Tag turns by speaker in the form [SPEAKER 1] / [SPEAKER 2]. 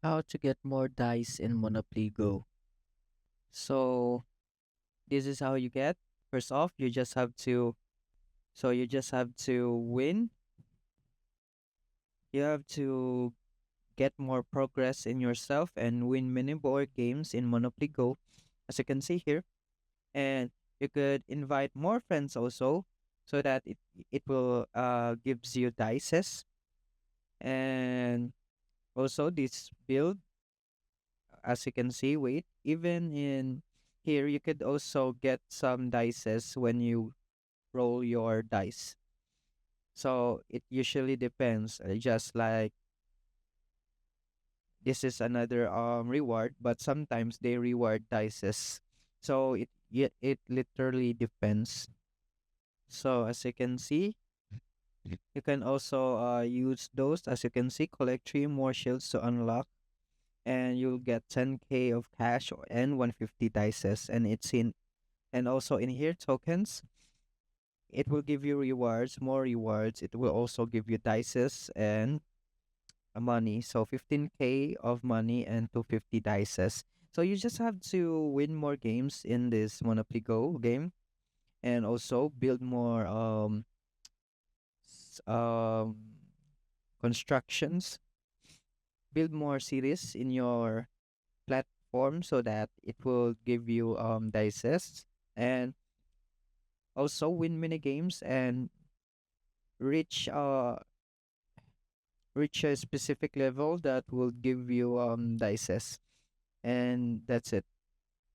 [SPEAKER 1] how to get more dice in Monopoly Go. So this is how you get. First off, you just have to win. You have to get more progress in yourself and win many board games in Monopoly Go, as you can see here. And you could invite more friends also, so that it will gives you dices. And also this build, as you can see, wait, even in here you could also get some dices when you roll your dice. So it usually depends, just like this is another reward, but sometimes they reward dices. So it literally depends. So as you can see, you can also use those. As you can see, collect 3 more shields to unlock, and you'll get 10k of cash and 150 dices. And it's in, and also in here tokens. It will give you rewards, more rewards. It will also give you dices and money. So 15k of money and 250 dices. So you just have to win more games in this Monopoly Go game, and also build more s- um constructions, build more cities in your platform so that it will give you dices, and also win mini games and reach a specific level that will give you dices. And that's it.